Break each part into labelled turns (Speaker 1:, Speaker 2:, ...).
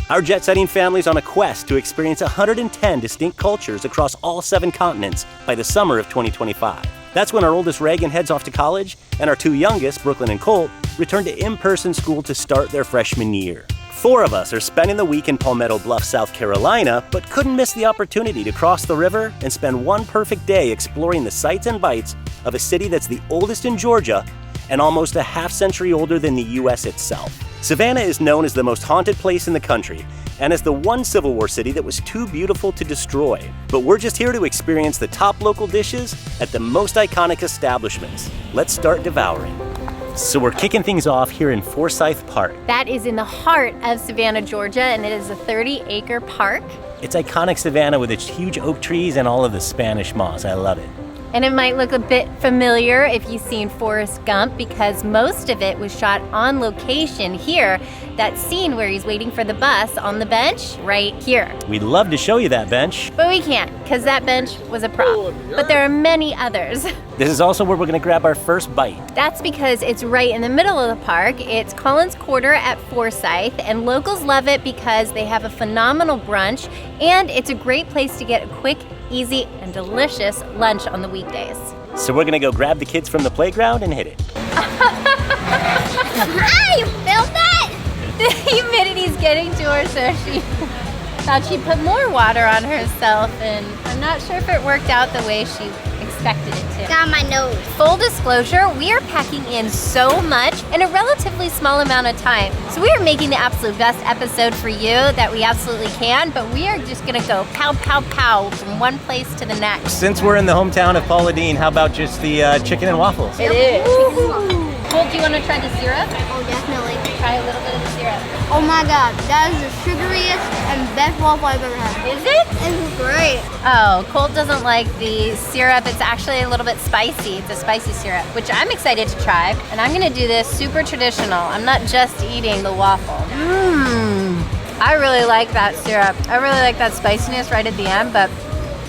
Speaker 1: Our jet-setting family's on a quest to experience 110 distinct cultures across all 7 continents by the summer of 2025. That's when our oldest Reagan heads off to college, and our 2 youngest, Brooklyn and Colt, return to in-person school to start their freshman year. 4 of us are spending the week in Palmetto Bluff, South Carolina, but couldn't miss the opportunity to cross the river and spend one perfect day exploring the sights and bites of a city that's the oldest in Georgia and almost a half-century older than the U.S. itself. Savannah is known as the most haunted place in the country and as the one Civil War city that was too beautiful to destroy. But we're just here to experience the top local dishes at the most iconic establishments. Let's start devouring. So we're kicking things off here in Forsyth Park.
Speaker 2: That is in the heart of Savannah, Georgia, and it is a 30-acre park.
Speaker 1: It's iconic Savannah with its huge oak trees and all of the Spanish moss. I love it.
Speaker 2: And it might look a bit familiar if you've seen Forrest Gump, because most of it was shot on location here. That scene where he's waiting for the bus on the bench, right here.
Speaker 1: We'd love to show you that bench,
Speaker 2: but we can't, because that bench was a prop. But there are many others.
Speaker 1: This is also where we're gonna grab our first bite.
Speaker 2: That's because it's right in the middle of the park. It's Collins Quarter at Forsyth, and locals love it because they have a phenomenal brunch, and it's a great place to get a quick, easy, and delicious lunch on the weekdays.
Speaker 1: So we're gonna go grab the kids from the playground and hit it.
Speaker 2: Ah, you filmed that? The humidity's getting to her, so she thought she'd put more water on herself, and I'm not sure if it worked out the way she expected it to.
Speaker 3: Got my nose.
Speaker 2: Full disclosure, we are packing in so much in a relatively small amount of time. So we are making the absolute best episode for you that we absolutely can, but we are just gonna go pow, pow, pow from one place to the next.
Speaker 1: Since we're in the hometown of Paula Deen, how about just the chicken and waffles?
Speaker 2: It is. Colt, do you wanna try the syrup?
Speaker 3: Oh, definitely.
Speaker 2: Try a little bit of the syrup.
Speaker 3: Oh my God, that is the sugariest and best waffle I've ever had.
Speaker 2: Is it?
Speaker 3: It's great.
Speaker 2: Oh, Colt doesn't like the syrup. It's actually a little bit spicy. It's a spicy syrup, which I'm excited to try. And I'm gonna do this super traditional. I'm not just eating the waffle. I really like that syrup. I really like that spiciness right at the end, but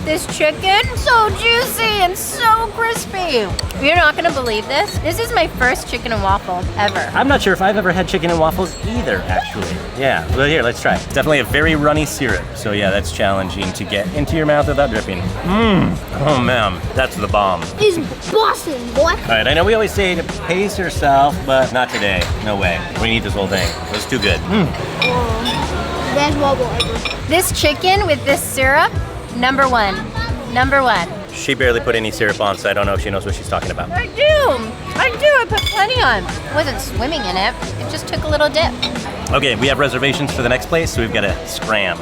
Speaker 2: this chicken, so juicy and so crispy. You're not gonna believe this. This is my first chicken and waffle ever.
Speaker 1: I'm not sure if I've ever had chicken and waffles either, actually. Yeah, well here, let's try it. It's definitely a very runny syrup, so yeah, that's challenging to get into your mouth without dripping. Oh man, that's the bomb.
Speaker 3: It's Boston, boy.
Speaker 1: All right, I know we always say to pace yourself, but not today, no way. We're gonna eat this whole thing. It's too good.
Speaker 3: Best waffle ever.
Speaker 2: This chicken with this syrup, number one. Number one.
Speaker 1: She barely put any syrup on, so I don't know if she knows what she's talking about.
Speaker 2: I do. I put plenty on. I wasn't swimming in it. It just took a little dip.
Speaker 1: Okay, we have reservations for the next place, so we've got to scram.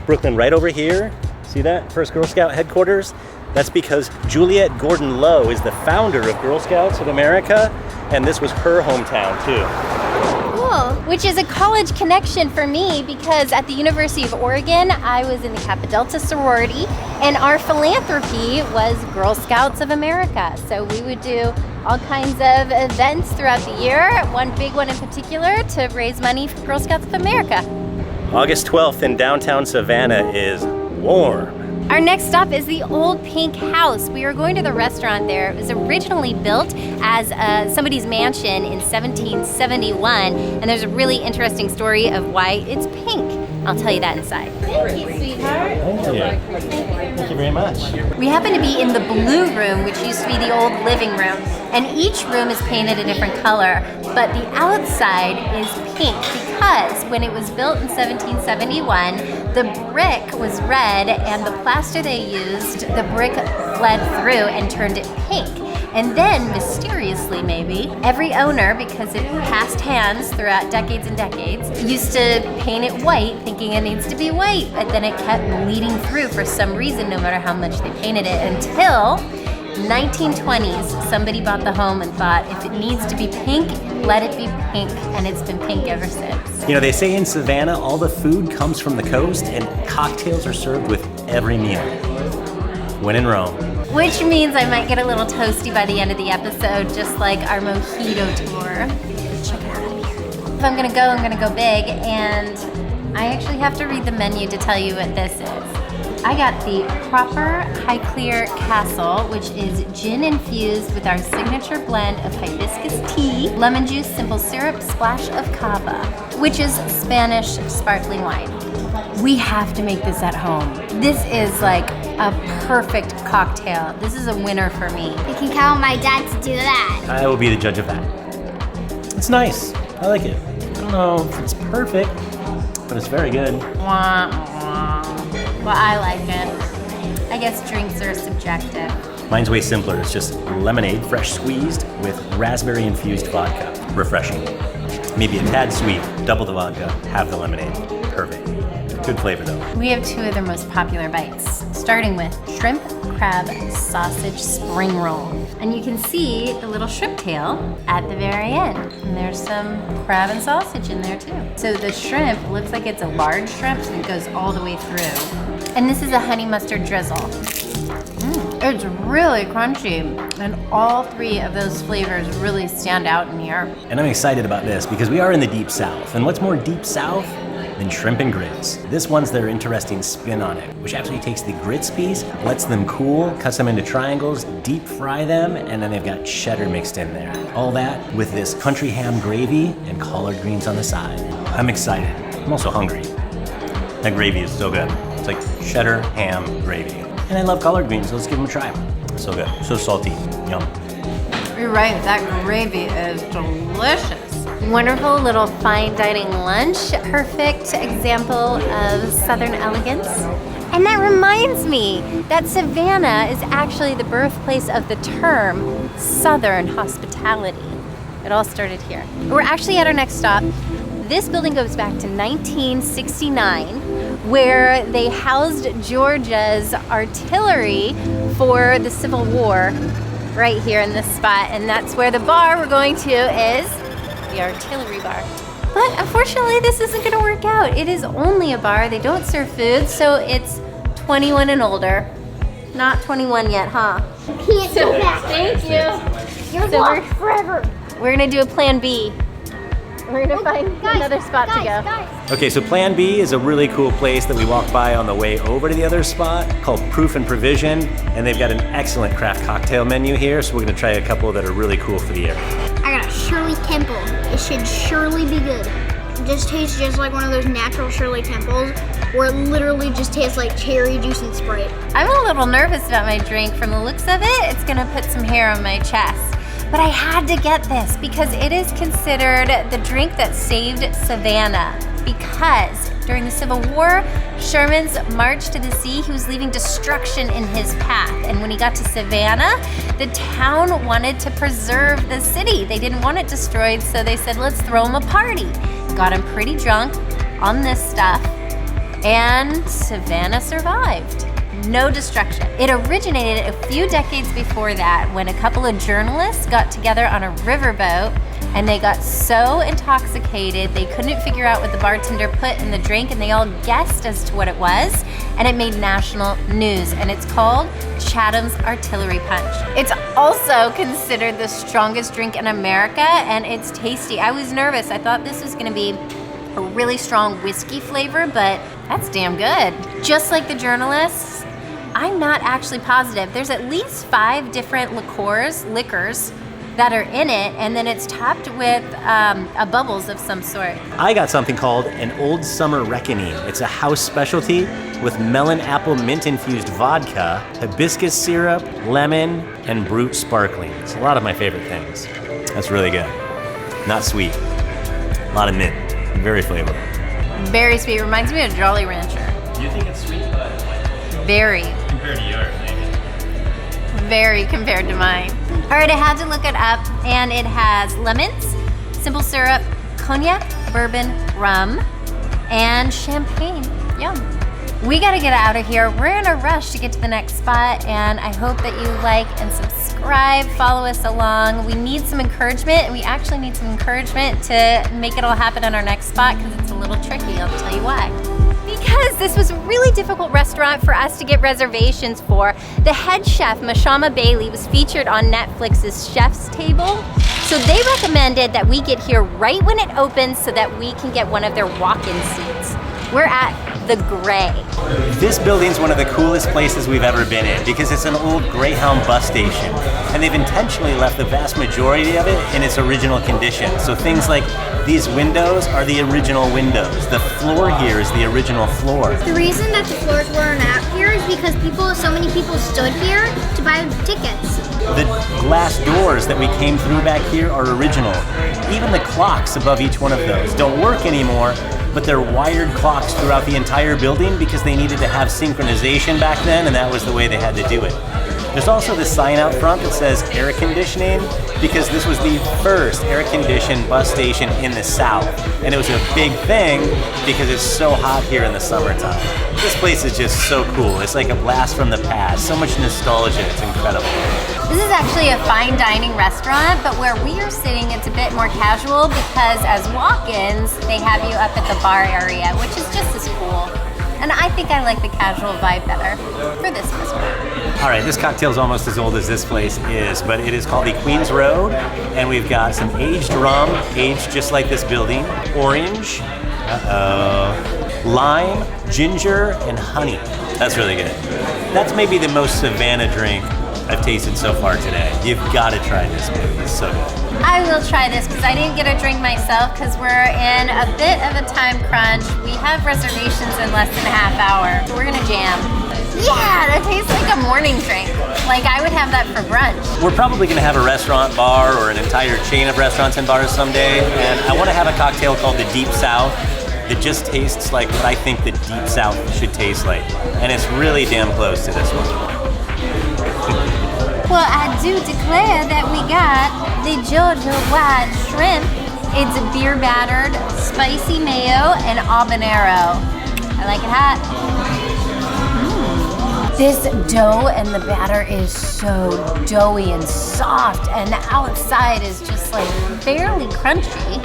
Speaker 1: Brooklyn, right over here. See that? First Girl Scout headquarters. That's because Juliette Gordon Lowe is the founder of Girl Scouts of America, and this was her hometown too.
Speaker 2: Cool. Which is a college connection for me, because at the University of Oregon, I was in the Kappa Delta sorority, and our philanthropy was Girl Scouts of America. So we would do all kinds of events throughout the year, one big one in particular to raise money for Girl Scouts of America.
Speaker 1: August 12th in downtown Savannah is warm.
Speaker 2: Our next stop is the Old Pink House. We are going to the restaurant there. It was originally built as somebody's mansion in 1771, and there's a really interesting story of why it's pink. I'll tell you that inside. Thank you, sweetheart.
Speaker 1: Thank you. Thank you very much.
Speaker 2: We happen to be in the blue room, which used to be the old living room, and each room is painted a different color, but the outside is pink because when it was built in 1771, the brick was red, and the plaster they used, the brick bled through and turned it pink. And then, mysteriously maybe, every owner, because it passed hands throughout decades and decades, used to paint it white, thinking it needs to be white, but then it kept bleeding through for some reason, no matter how much they painted it, until 1920s, somebody bought the home and thought, if it needs to be pink, let it be pink, and it's been pink ever since.
Speaker 1: You know, they say in Savannah, all the food comes from the coast, and cocktails are served with every meal. When in Rome.
Speaker 2: Which means I might get a little toasty by the end of the episode, just like our mojito tour. Check it out up here. If I'm gonna go big, and I actually have to read the menu to tell you what this is. I got the proper Highclere Castle, which is gin infused with our signature blend of hibiscus tea, lemon juice, simple syrup, splash of cava, which is Spanish sparkling wine. We have to make this at home. This is like a perfect cocktail. This is a winner for me.
Speaker 3: You can count on my dad to do that.
Speaker 1: I will be the judge of that. It's nice. I like it. I don't know if it's perfect, but it's very good.
Speaker 2: Wah, wah. Well, I like it. I guess drinks are subjective.
Speaker 1: Mine's way simpler. It's just lemonade, fresh squeezed, with raspberry infused vodka. Refreshing. Maybe a tad sweet, double the vodka, half the lemonade. Perfect. Good flavor though.
Speaker 2: We have two of their most popular bites, starting with shrimp, crab, sausage spring roll. And you can see the little shrimp tail at the very end. And there's some crab and sausage in there too. So the shrimp looks like it's a large shrimp, so it goes all the way through. And this is a honey mustard drizzle. It's really crunchy, and all three of those flavors really stand out in here.
Speaker 1: And I'm excited about this because we are in the deep south. And what's more deep south than shrimp and grits? This one's their interesting spin on it, which actually takes the grits piece, lets them cool, cuts them into triangles, deep fry them, and then they've got cheddar mixed in there. All that with this country ham gravy and collard greens on the side. I'm excited. I'm also hungry. That gravy is so good. It's like cheddar ham gravy. And I love collard greens, so let's give them a try. So good, so salty, yum.
Speaker 2: You're right, that gravy is delicious. Wonderful little fine dining lunch. Perfect example of Southern elegance. And that reminds me that Savannah is actually the birthplace of the term Southern hospitality. It all started here. We're actually at our next stop. This building goes back to 1969, where they housed Georgia's artillery for the Civil War right here in this spot. And that's where the bar we're going to is the Artillery Bar. But unfortunately, this isn't gonna work out. It is only a bar. They don't serve food, so it's 21 and older. Not 21 yet, huh?
Speaker 3: Can't do that.
Speaker 2: Thank you.
Speaker 3: You're locked forever.
Speaker 2: We're gonna do a plan B. We're gonna find another spot to go.
Speaker 1: Okay, so Plan B is a really cool place that we walked by on the way over to the other spot called Proof and Provision, and they've got an excellent craft cocktail menu here, so we're gonna try a couple that are really cool for the area.
Speaker 3: I got a Shirley Temple. It should surely be good. It just tastes just like one of those natural Shirley Temples where it literally just tastes like cherry juice and Sprite.
Speaker 2: I'm a little nervous about my drink. From the looks of it, it's gonna put some hair on my chest. But I had to get this because it is considered the drink that saved Savannah. Because during the Civil War, Sherman's march to the sea, he was leaving destruction in his path. And when he got to Savannah, the town wanted to preserve the city. They didn't want it destroyed, so they said, let's throw him a party. Got him pretty drunk on this stuff, and Savannah survived. No destruction. It originated a few decades before that when a couple of journalists got together on a riverboat and they got so intoxicated they couldn't figure out what the bartender put in the drink, and they all guessed as to what it was, and it made national news, and it's called Chatham's Artillery Punch. It's also considered the strongest drink in America, and it's tasty. I was nervous. I thought this was gonna be a really strong whiskey flavor, but that's damn good. Just like the journalists, I'm not actually positive. There's at least 5 different liquors that are in it, and then it's topped with a bubbles of some sort.
Speaker 1: I got something called an Old Summer Reckoning. It's a house specialty with melon apple mint infused vodka, hibiscus syrup, lemon, and brut sparkling. It's a lot of my favorite things. That's really good. Not sweet. A lot of mint. Very flavorful.
Speaker 2: Very sweet. Reminds me of Jolly Rancher.
Speaker 1: Do you think it's sweet?
Speaker 2: Very.
Speaker 1: Compared to yours, maybe.
Speaker 2: Very compared to mine. All right, I had to look it up, and it has lemons, simple syrup, cognac, bourbon, rum, and champagne. Yum. We gotta get out of here. We're in a rush to get to the next spot, and I hope that you like and subscribe, follow us along. We need some encouragement, and we actually need some encouragement to make it all happen on our next spot, because it's a little tricky. I'll tell you why. Because this was a really difficult restaurant for us to get reservations for. The head chef, Mashama Bailey, was featured on Netflix's Chef's Table. So they recommended that we get here right when it opens so that we can get one of their walk-in seats. We're at the gray.
Speaker 1: This building's one of the coolest places we've ever been in because it's an old Greyhound bus station, and they've intentionally left the vast majority of it in its original condition. So things like these windows are the original windows. The floor here is the original floor.
Speaker 3: The reason that the floors weren't out here is because so many people stood here to buy tickets.
Speaker 1: The glass doors that we came through back here are original. Even the clocks above each one of those don't work anymore, but they're wired clocks throughout the entire building because they needed to have synchronization back then, and that was the way they had to do it. There's also this sign out front that says air conditioning because this was the first air-conditioned bus station in the South. And it was a big thing because it's so hot here in the summertime. This place is just so cool. It's like a blast from the past. So much nostalgia. It's incredible.
Speaker 2: This is actually a fine dining restaurant, but where we are sitting, it's a bit more casual because as walk-ins, they have you up at the bar area, which is just as cool. And I think I like the casual vibe better for this restaurant.
Speaker 1: All right, this cocktail's almost as old as this place is, but it is called the Queen's Road, and we've got some aged rum, aged just like this building, orange, lime, ginger, and honey. That's really good. That's maybe the most Savannah drink I've tasted so far today. You've got to try this, baby. It's so good.
Speaker 2: I will try this because I didn't get a drink myself because we're in a bit of a time crunch. We have reservations in less than a half hour, so we're gonna jam. Yeah, that tastes like a morning drink. Like I would have that for brunch.
Speaker 1: We're probably gonna have a restaurant bar or an entire chain of restaurants and bars someday, and I wanna have a cocktail called the Deep South that just tastes like what I think the Deep South should taste like. And it's really damn close to this one.
Speaker 2: Well, I do declare that we got the Georgia Wide Shrimp. It's beer battered, spicy mayo, and habanero. I like it hot. This dough and the batter is so doughy and soft, and the outside is just like fairly crunchy.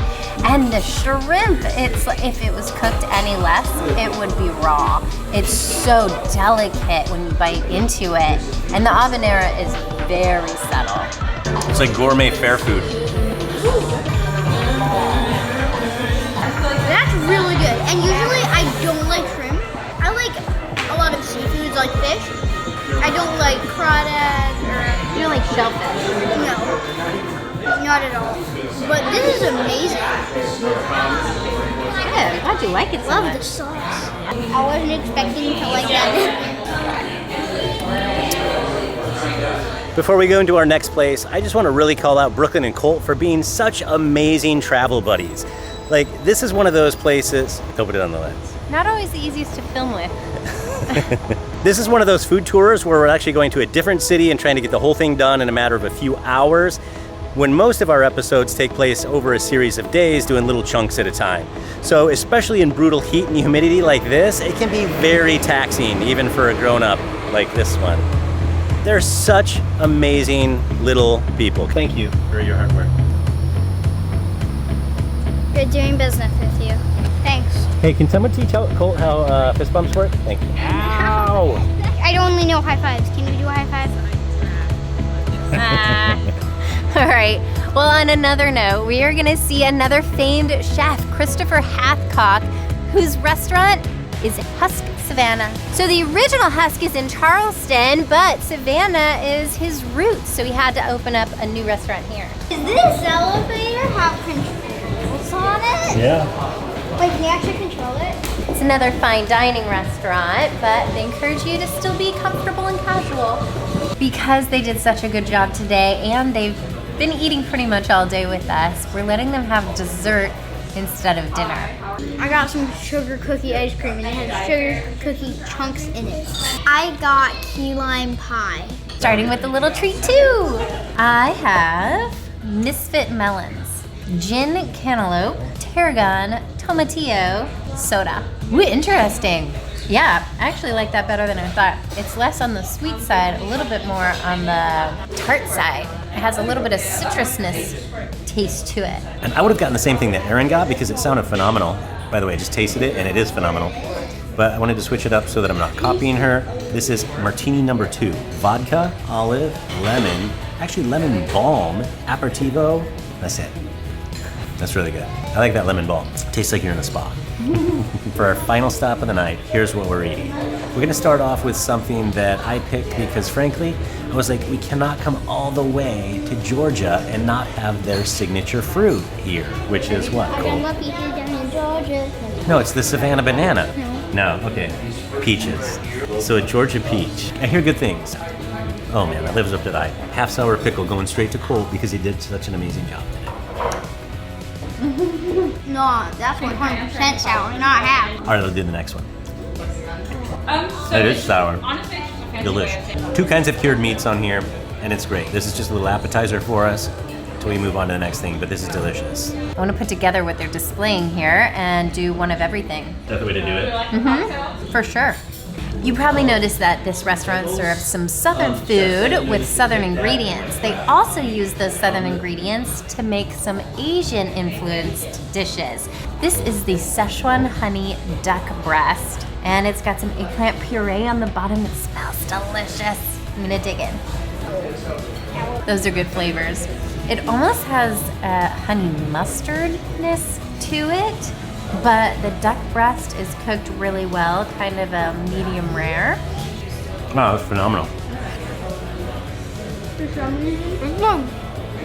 Speaker 2: And the shrimp, it's like if it was cooked any less, it would be raw. It's so delicate when you bite into it. And the habanero is very subtle.
Speaker 1: It's like gourmet fair food.
Speaker 3: That's really good. And usually I don't like shrimp. I like a lot of seafoods like fish. I don't like crawdads or...
Speaker 2: You don't like shellfish?
Speaker 3: No, not at all. But this is amazing.
Speaker 2: Good. How'd you like it so
Speaker 3: Love
Speaker 2: much?
Speaker 3: the sauce. I wasn't expecting to like that.
Speaker 1: Before we go into our next place, I just want to really call out Brooklyn and Colt for being such amazing travel buddies. Like, this is one of those places, don't put it on the lens.
Speaker 2: Not always the easiest to film with.
Speaker 1: This is one of those food tours where we're actually going to a different city and trying to get the whole thing done in a matter of a few hours, when most of our episodes take place over a series of days doing little chunks at a time. So especially in brutal heat and humidity like this, it can be very taxing, even for a grown-up like this one. They're such amazing little people. Thank you for your hard work.
Speaker 3: Good doing business with you. Thanks.
Speaker 1: Hey, can someone teach Colt how fist bumps work? Thank you. Ow!
Speaker 3: I only know high fives. Can you do a high five?
Speaker 2: All right. Well, on another note, we are going to see another famed chef, Christopher Hathcock, whose restaurant is Husk Savannah. So the original Husk is in Charleston, but Savannah is his roots, so he had to open up a new restaurant here.
Speaker 3: Does this elevator have controls on it?
Speaker 1: Yeah.
Speaker 3: Like, can you actually control it?
Speaker 2: It's another fine dining restaurant, but they encourage you to still be comfortable and casual. Because they did such a good job today, and they've been eating pretty much all day with us, we're letting them have dessert instead of dinner.
Speaker 3: I got some sugar cookie ice cream and it has sugar cookie chunks in it. I got key lime pie.
Speaker 2: Starting with a little treat too. I have Misfit Melons, Gin Cantaloupe, Tarragon, Tomatillo, Soda. Ooh, interesting. Yeah, I actually like that better than I thought. It's less on the sweet side, a little bit more on the tart side. It has a little bit of citrusness taste to it.
Speaker 1: And I would have gotten the same thing that Erin got because it sounded phenomenal. By the way, I just tasted it and it is phenomenal. But I wanted to switch it up so that I'm not copying her. This is Martini number 2. Vodka, olive, lemon, actually lemon balm, aperitivo. That's it. That's really good. I like that lemon balm. Tastes like you're in a spa. For our final stop of the night, here's what we're eating. We're gonna start off with something that I picked because frankly, I was like, we cannot come all the way to Georgia and not have their signature fruit here, which is what, Colt? No, it's the Savannah banana. No, okay, peaches. So a Georgia peach. I hear good things. Oh man, that lives up to that. Half sour pickle going straight to Colt because he did such an amazing job today.
Speaker 3: No, that's 100% sour, not half.
Speaker 1: All right, let's do the next one. It is sour. Delicious. 2 kinds of cured meats on here, and it's great. This is just a little appetizer for us until we move on to the next thing, but this is delicious.
Speaker 2: I want to put together what they're displaying here and do one of everything.
Speaker 1: Is that the way to do it?
Speaker 2: Mm-hmm, for sure. You probably noticed that this restaurant serves some Southern food with Southern ingredients. They also use those Southern ingredients to make some Asian-influenced dishes. This is the Szechuan honey duck breast, and it's got some eggplant puree on the bottom. It smells delicious. I'm gonna dig in. Those are good flavors. It almost has a honey mustardness to it, but the duck breast is cooked really well, kind of a medium rare.
Speaker 1: Wow, that's phenomenal.
Speaker 3: You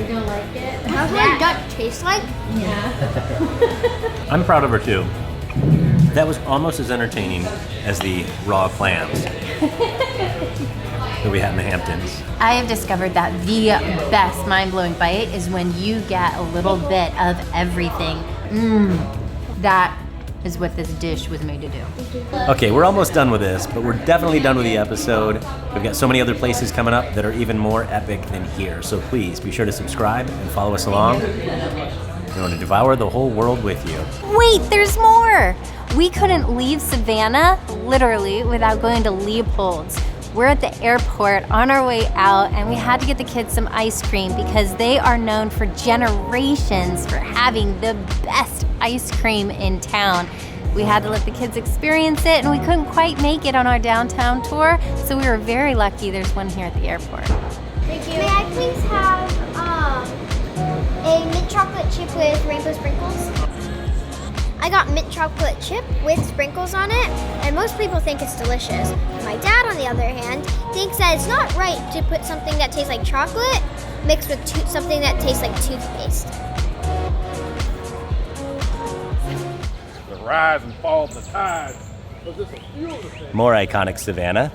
Speaker 3: don't like it? How's that duck taste like?
Speaker 2: Yeah.
Speaker 1: I'm proud of her too. That was almost as entertaining as the raw clams that we had in the Hamptons.
Speaker 2: I have discovered that the best mind-blowing bite is when you get a little bit of everything. That is what this dish was made to do.
Speaker 1: Okay, we're almost done with this, but we're definitely done with the episode. We've got so many other places coming up that are even more epic than here. So please be sure to subscribe and follow us along. We want to devour the whole world with you.
Speaker 2: Wait, there's more! We couldn't leave Savannah, literally, without going to Leopold's. We're at the airport on our way out, and we had to get the kids some ice cream because they are known for generations for having the best ice cream in town. We had to let the kids experience it, and we couldn't quite make it on our downtown tour, so we were very lucky there's one here at the airport.
Speaker 3: Thank you. May I please have a mint chocolate chip with rainbow sprinkles? I got mint chocolate chip with sprinkles on it, and most people think it's delicious. My dad, on the other hand, thinks that it's not right to put something that tastes like chocolate mixed with something that tastes like toothpaste.
Speaker 4: The rise and fall of the tide. Was this a fuel to
Speaker 1: More iconic Savannah.